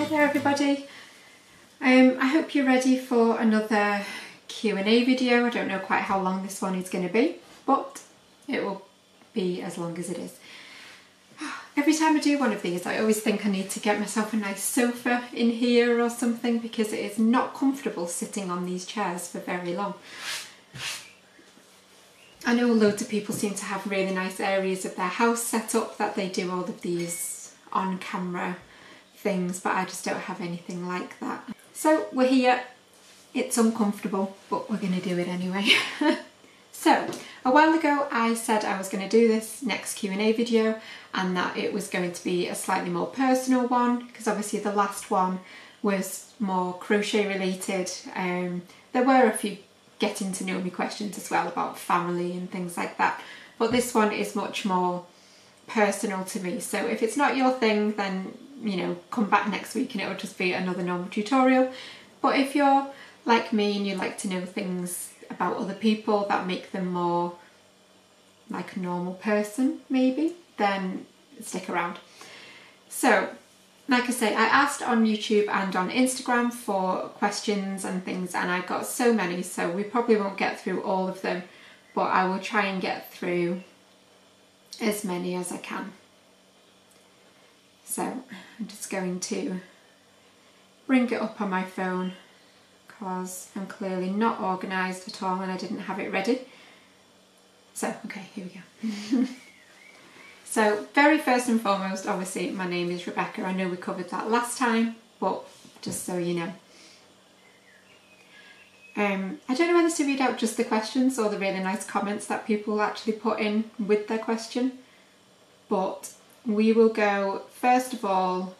there everybody. I hope you're ready for another Q&A video. I don't know quite how long this one is going to be, but it will be as long as it is. Every time I do one of these, I always think I need to get myself a nice sofa in here or something, because it is not comfortable sitting on these chairs for very long. I know loads of people seem to have really nice areas of their house set up that they do all of these on-camera things, but I just don't have anything like that. So we're here, it's uncomfortable, but we're going to do it anyway. So a while ago I said I was going to do this next Q&A video and that it was going to be a slightly more personal one, because obviously the last one was more crochet related. There were a few getting to know me questions as well about family and things like that, but this one is much more personal to me. So if it's not your thing, then you know, come back next week and it'll just be another normal tutorial. But if you're like me and you like to know things about other people that make them more like a normal person maybe, then stick around. So like I say, I asked on YouTube and on Instagram for questions and things, and I got so many, so we probably won't get through all of them, but I will try and get through as many as I can. So I'm just going to bring it up on my phone because I'm clearly not organised at all and I didn't have it ready. So, okay, here we go. So, very first and foremost, obviously my name is Rebecca. I know we covered that last time, but just so you know. I don't know whether to read out just the questions or the really nice comments that people actually put in with their question, but we will go first of all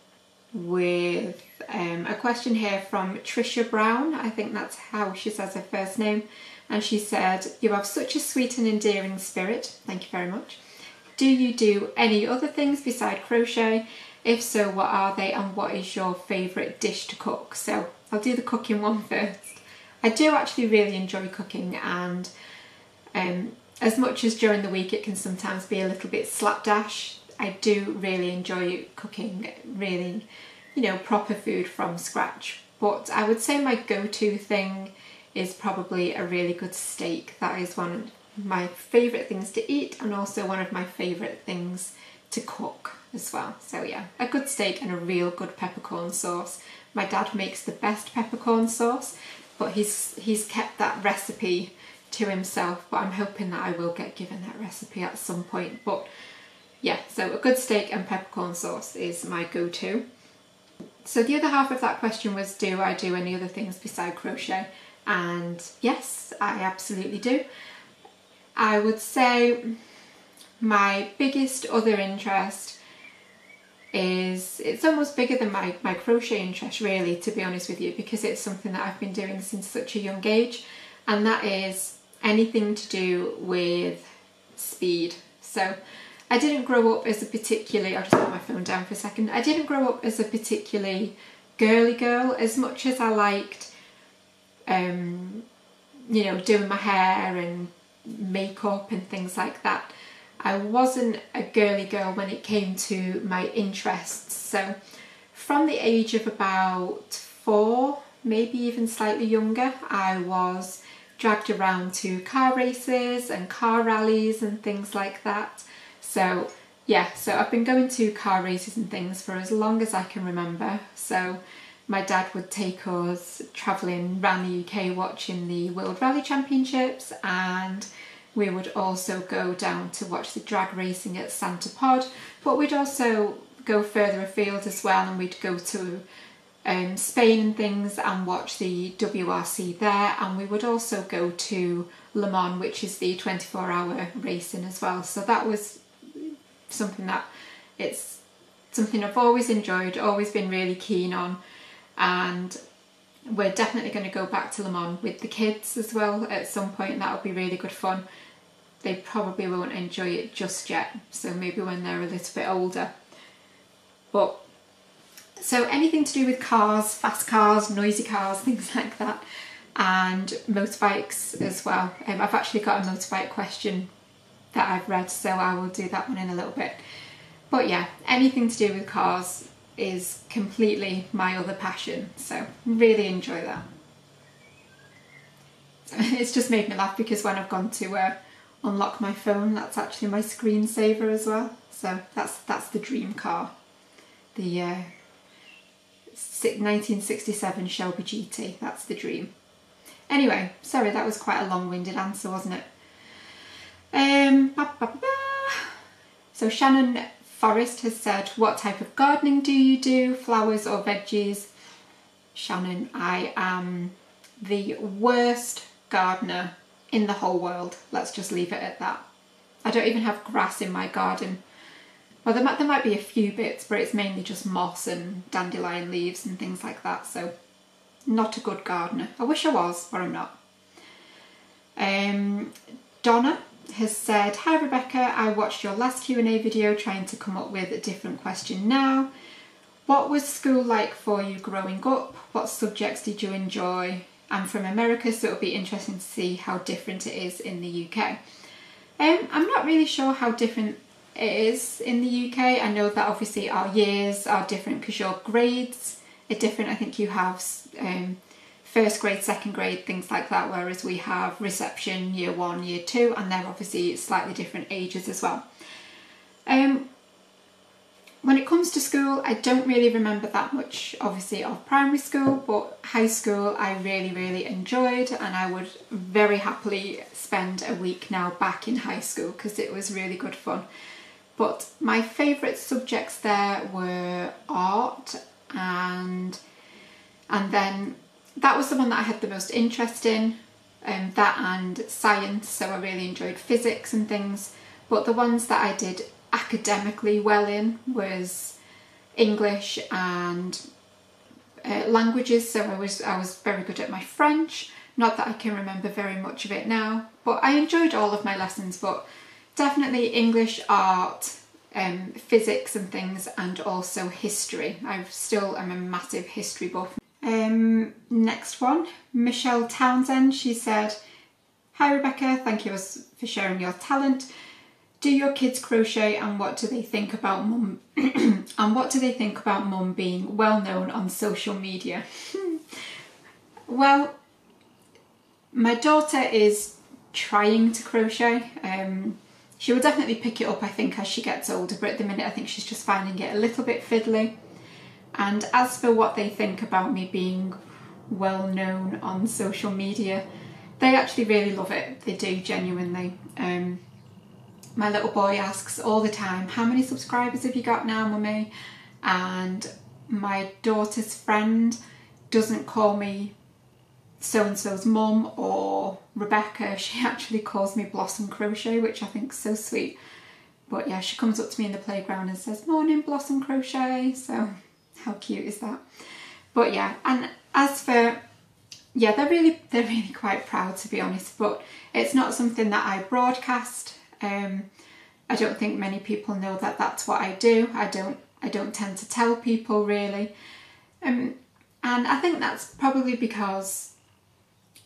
with a question here from Trisha Brown. I think that's how she says her first name, and she said, "You have such a sweet and endearing spirit." Thank you very much. "Do you do any other things beside crochet? If so, what are they, and what is your favourite dish to cook?" So I'll do the cooking one first. I do actually really enjoy cooking, and as much as during the week it can sometimes be a little bit slapdash, I do really enjoy cooking really, you know, proper food from scratch. But I would say my go-to thing is probably a really good steak. That is one of my favourite things to eat, and also one of my favourite things to cook as well. So yeah, a good steak and a real good peppercorn sauce. My dad makes the best peppercorn sauce, but he's kept that recipe to himself, but I'm hoping that I will get given that recipe at some point. But yeah, so a good steak and peppercorn sauce is my go-to. So the other half of that question was, do I do any other things beside crochet? And yes, I absolutely do. I would say my biggest other interest is, it's almost bigger than my crochet interest really, to be honest with you, because it's something that I've been doing since such a young age, and that is anything to do with speed. So I didn't grow up as a particularly, I'll just put my phone down for a second, I didn't grow up as a particularly girly girl. As much as I liked you know, doing my hair and makeup and things like that, I wasn't a girly girl when it came to my interests. So from the age of about 4, maybe even slightly younger, I was dragged around to car races and car rallies and things like that. So yeah, so I've been going to car races and things for as long as I can remember. So my dad would take us travelling around the UK watching the World Rally Championships, and we would also go down to watch the drag racing at Santa Pod, but we'd also go further afield as well, and we'd go to Spain and things and watch the WRC there, and we would also go to Le Mans, which is the 24-hour racing as well. So that was something I've always enjoyed, always been really keen on, and we're definitely going to go back to Le Mans with the kids as well at some point, and that'll be really good fun. They probably won't enjoy it just yet, so maybe when they're a little bit older. But so anything to do with cars, fast cars, noisy cars, things like that, and motorbikes as well. I've actually got a motorbike question that I've read, so I will do that one in a little bit. But yeah, anything to do with cars, is completely my other passion, so really enjoy that. It's just made me laugh because when I've gone to unlock my phone, that's actually my screensaver as well. So that's the dream car, the 1967 Shelby GT. That's the dream. Anyway, sorry, that was quite a long-winded answer, wasn't it? So Shannon Forrest has said, what type of gardening do you do, flowers or veggies? Shannon, I am the worst gardener in the whole world. Let's just leave it at that. I don't even have grass in my garden. Well, there might be a few bits, but it's mainly just moss and dandelion leaves and things like that, so not a good gardener. I wish I was, but I'm not. Donna has said, hi Rebecca, I watched your last Q&A video trying to come up with a different question now. What was school like for you growing up? What subjects did you enjoy? I'm from America, so it'll be interesting to see how different it is in the UK. I'm not really sure how different it is in the UK. I know that obviously our years are different because your grades are different. I think you have first grade, second grade, things like that, whereas we have reception, year 1, year 2, and they're obviously slightly different ages as well. When it comes to school, I don't really remember that much, obviously, of primary school, but high school I really, really enjoyed, and I would very happily spend a week now back in high school because it was really good fun. But my favourite subjects there were art, and then that was the one that I had the most interest in, that and science, so I really enjoyed physics and things. But the ones that I did academically well in was English and languages, so I was very good at my French. Not that I can remember very much of it now, but I enjoyed all of my lessons, but definitely English, art, physics and things, and also history. I still am a massive history buff. Next one, Michelle Townsend, she said, hi Rebecca, thank you for sharing your talent. Do your kids crochet, and what do they think about mum and what do they think about mum being well known on social media? Well, my daughter is trying to crochet. She will definitely pick it up, I think, as she gets older, but at the minute I think she's just finding it a little bit fiddly. And as for what they think about me being well known on social media, they actually really love it. They do, genuinely. My little boy asks all the time, how many subscribers have you got now, mummy? And my daughter's friend doesn't call me so-and-so's mum or Rebecca. She actually calls me Blossom Crochet, which I think is so sweet. But yeah, she comes up to me in the playground and says, morning Blossom Crochet. So how cute is that? But yeah, and as for, yeah, they're really quite proud, to be honest, but it's not something that I broadcast. I don't think many people know that that's what I do. I don't tend to tell people really. And I think that's probably because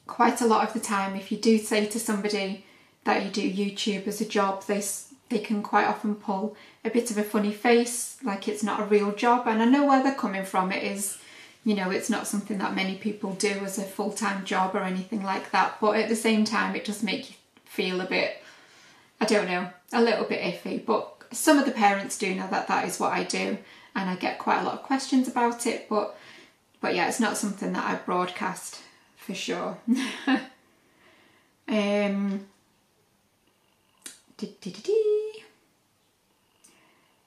quite a lot of the time, if you do say to somebody that you do YouTube as a job, they can quite often pull a bit of a funny face, like it's not a real job. And I know where they're coming from. It is, you know, it's not something that many people do as a full-time job or anything like that. But at the same time, it does make you feel a bit, I don't know, a little bit iffy. But some of the parents do know that that is what I do, and I get quite a lot of questions about it. But yeah, it's not something that I broadcast for sure.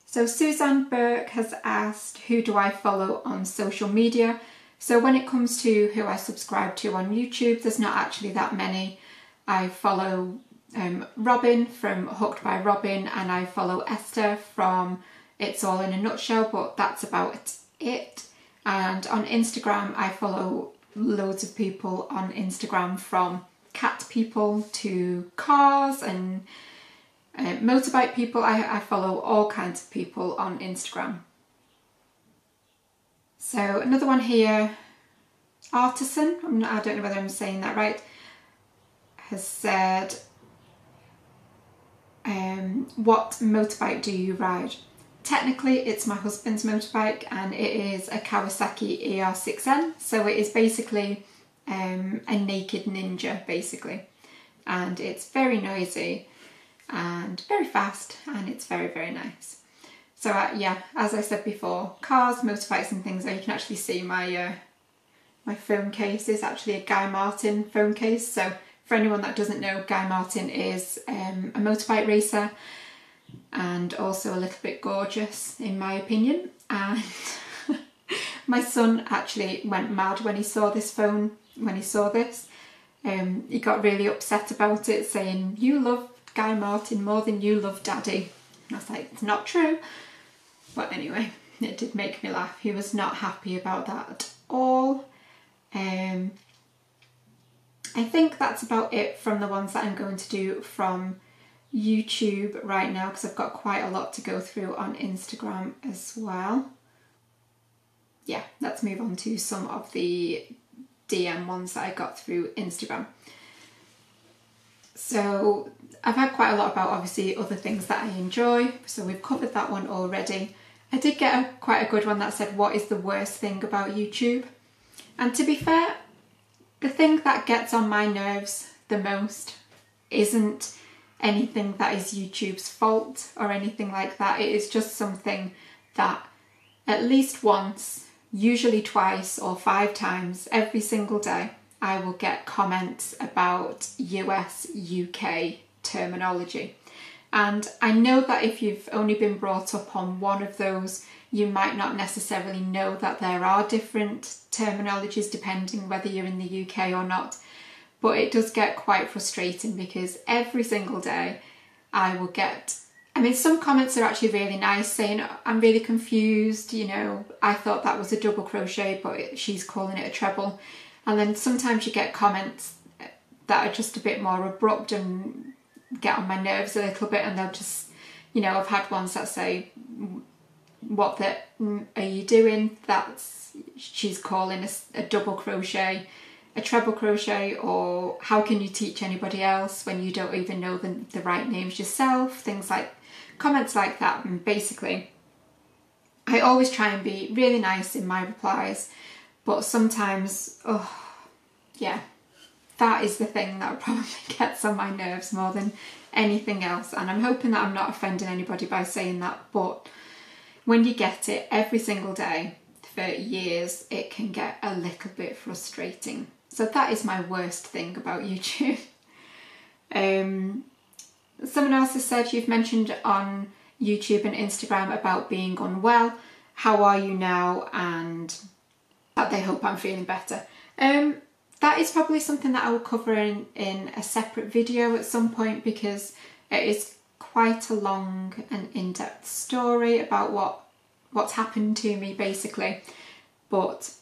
So Suzanne Burke has asked, who do I follow on social media? So when it comes to who I subscribe to on YouTube, there's not actually that many. I follow Robin from Hooked by Robin, and I follow Esther from It's All in a Nutshell, but that's about it. And on Instagram, I follow loads of people on Instagram, from cat people to cars and motorbike people. I follow all kinds of people on Instagram. So another one here, Artisan, I don't know whether I'm saying that right, has said, what motorbike do you ride? technically it's my husband's motorbike, and it is a Kawasaki ER6N, so it is basically a naked ninja basically, and it's very noisy and very fast, and it's very, very nice. So yeah, as I said before, cars, motorbikes and things, you can actually see my my phone case is actually a Guy Martin phone case. So for anyone that doesn't know, Guy Martin is a motorbike racer and also a little bit gorgeous in my opinion. And my son actually went mad when he saw this phone, when he saw this. He got really upset about it, saying, "You love Guy Martin more than you love Daddy." And I was like, it's not true. But anyway, it did make me laugh. He was not happy about that at all. I think that's about it from the ones that I'm going to do from YouTube right now, because I've got quite a lot to go through on Instagram as well. Yeah, let's move on to some of the DM ones that I got through Instagram. So I've had quite a lot about obviously other things that I enjoy, so we've covered that one already. I did get quite a good one that said, what is the worst thing about YouTube? And to be fair, the thing that gets on my nerves the most isn't anything that is YouTube's fault or anything like that. It is just something that at least once, usually twice or 5 times every single day, I will get comments about US, UK terminology. And I know that if you've only been brought up on one of those, you might not necessarily know that there are different terminologies depending whether you're in the UK or not. But it does get quite frustrating because every single day I will get, I mean, some comments are actually really nice, saying, I'm really confused, you know, I thought that was a double crochet, but she's calling it a treble. And then sometimes you get comments that are just a bit more abrupt and get on my nerves a little bit, and they'll just, you know, I've had ones that say, what are you doing? She's calling a double crochet a treble crochet, or how can you teach anybody else when you don't even know the right names yourself? Things like, comments like that. And basically, I always try and be really nice in my replies, but sometimes, oh yeah, that is the thing that probably gets on my nerves more than anything else. And I'm hoping that I'm not offending anybody by saying that, but when you get it every single day for years, it can get a little bit frustrating. So that is my worst thing about YouTube. Someone else has said, you've mentioned on YouTube and Instagram about being unwell. How are you now? And that they hope I'm feeling better. That is probably something that I will cover in a separate video at some point, because it is quite a long and in-depth story about what's happened to me basically. But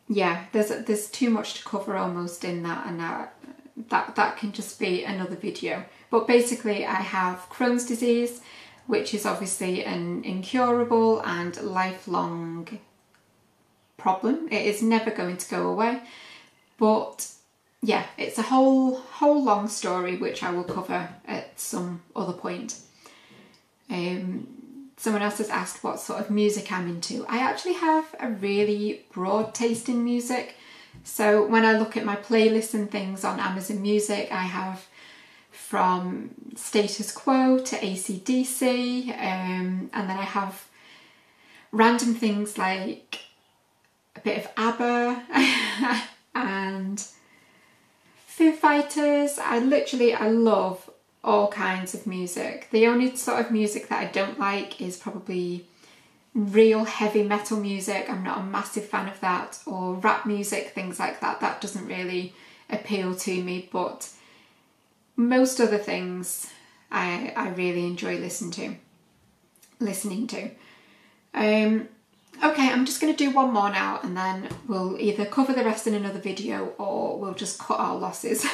yeah, there's too much to cover almost in that, and that can just be another video. But basically I have Crohn's disease, which is obviously an incurable and lifelong problem. It is never going to go away. But yeah, it's a whole long story which I will cover at some other point. Someone else has asked what sort of music I'm into. I actually have a really broad taste in music. So when I look at my playlists and things on Amazon Music, I have from Status Quo to AC/DC, and then I have random things like a bit of ABBA and Foo Fighters. I love all kinds of music. The only sort of music that I don't like is probably real heavy metal music. I'm not a massive fan of that, or rap music, things like that. That doesn't really appeal to me, but most other things I really enjoy listening to. Okay, I'm just going to do one more now, and then we'll either cover the rest in another video or we'll just cut our losses.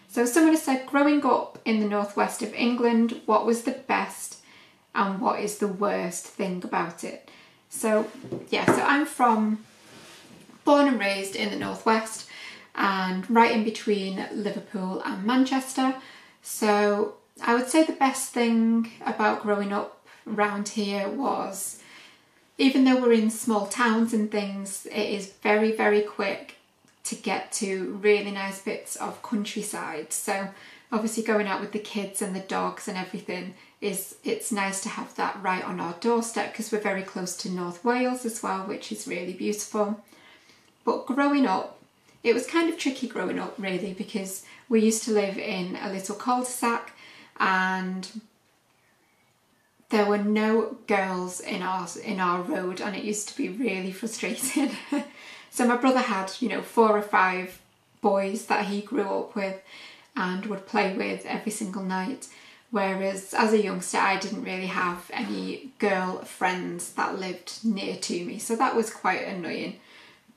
So someone has said, growing up in the northwest of England, what was the best and what is the worst thing about it? So yeah, so I'm born and raised in the northwest, and right in between Liverpool and Manchester. So I would say the best thing about growing up round here was, even though we're in small towns and things, it is very, very quick to get to really nice bits of countryside. So obviously going out with the kids and the dogs and everything, it's nice to have that right on our doorstep, because we're very close to North Wales as well, which is really beautiful. But growing up, it was kind of tricky growing up really, because we used to live in a little cul-de-sac and there were no girls in our road, and it used to be really frustrating. So my brother had, 4 or 5 boys that he grew up with and would play with every single night. Whereas as a youngster, I didn't really have any girl friends that lived near to me. So that was quite annoying.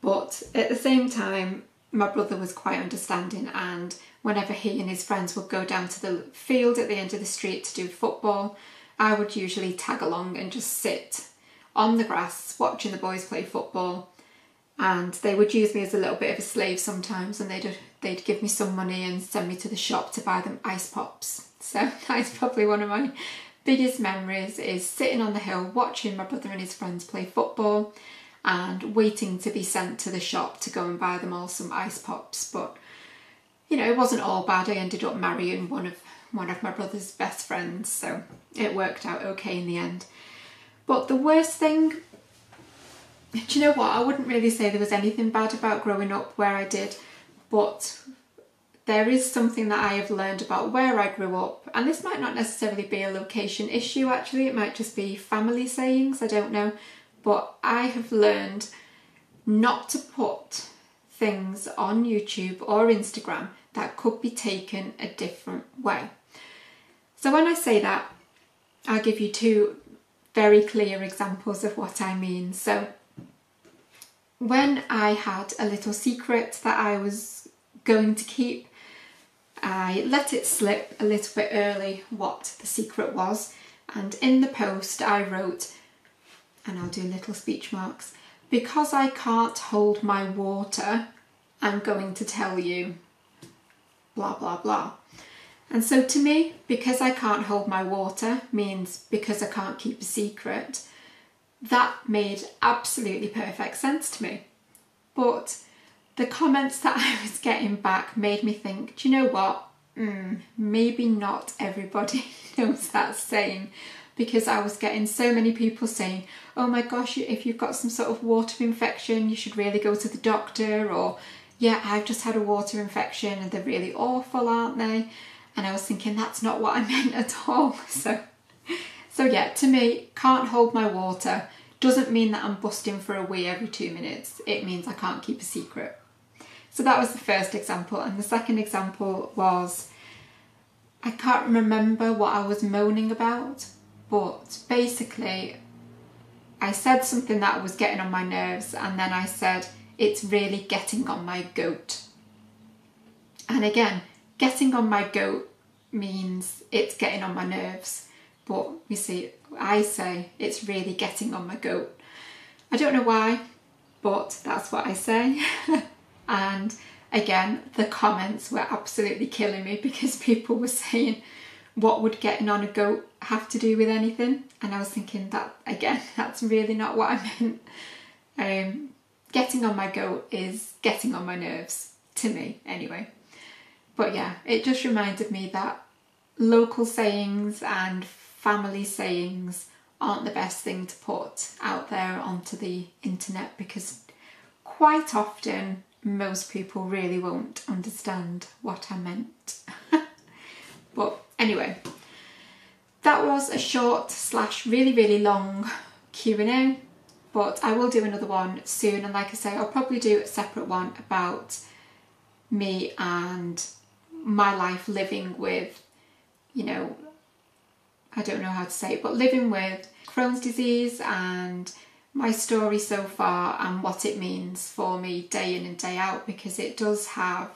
But at the same time, my brother was quite understanding, and whenever he and his friends would go down to the field at the end of the street to do football, I would usually tag along and just sit on the grass watching the boys play football. And they would use me as a little bit of a slave sometimes, and they'd give me some money and send me to the shop to buy them ice pops. So that's probably one of my biggest memories, is sitting on the hill watching my brother and his friends play football and waiting to be sent to the shop to go and buy them all some ice pops. But it wasn't all bad. I ended up marrying one of my brother's best friends, so it worked out okay in the end. But the worst thing, do you know what? I wouldn't really say there was anything bad about growing up where I did, but there is something that I have learned about where I grew up, and this might not necessarily be a location issue actually, it might just be family sayings, I don't know. But I have learned not to put things on YouTube or Instagram that could be taken a different way. So when I say that, I'll give you 2 very clear examples of what I mean. So when I had a little secret that I was going to keep, I let it slip a little bit early what the secret was, and in the post I wrote, and I'll do little speech marks, "Because I can't hold my water, I'm going to tell you blah blah blah." And so to me, because I can't hold my water means because I can't keep a secret. That made absolutely perfect sense to me. But the comments that I was getting back made me think, do you know what? Maybe not everybody knows that saying, because I was getting so many people saying, oh my gosh, if you've got some sort of water infection, you should really go to the doctor, or yeah, I've just had a water infection and they're really awful, aren't they? And I was thinking, that's not what I meant at all. So yeah, to me, can't hold my water doesn't mean that I'm busting for a wee every 2 minutes. It means I can't keep a secret. So that was the first example. And the second example was, I can't remember what I was moaning about, but basically I said something that was getting on my nerves, and then I said, it's really getting on my goat. And again, getting on my goat means it's getting on my nerves. But you see, I say it's really getting on my goat. I don't know why, but that's what I say. And again, the comments were absolutely killing me, because people were saying, what would getting on a goat have to do with anything? And I was thinking, that again, that's really not what I meant. Getting on my goat is getting on my nerves, to me anyway. But yeah, it just reminded me that local sayings and family sayings aren't the best thing to put out there onto the internet, because quite often most people really won't understand what I meant. But anyway, that was a short / really long Q&A, but I will do another one soon, and like I say, I'll probably do a separate one about me and my life living with, I don't know how to say it, but living with Crohn's disease, and my story so far and what it means for me day in and day out, because it does have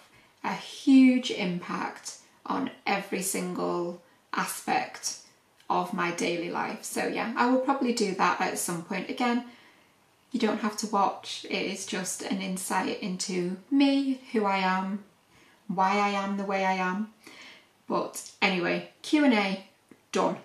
a huge impact on every single aspect of my daily life. So yeah, I will probably do that at some point. Again, you don't have to watch, it is just an insight into me, who I am, why I am the way I am. But anyway, Q&A done.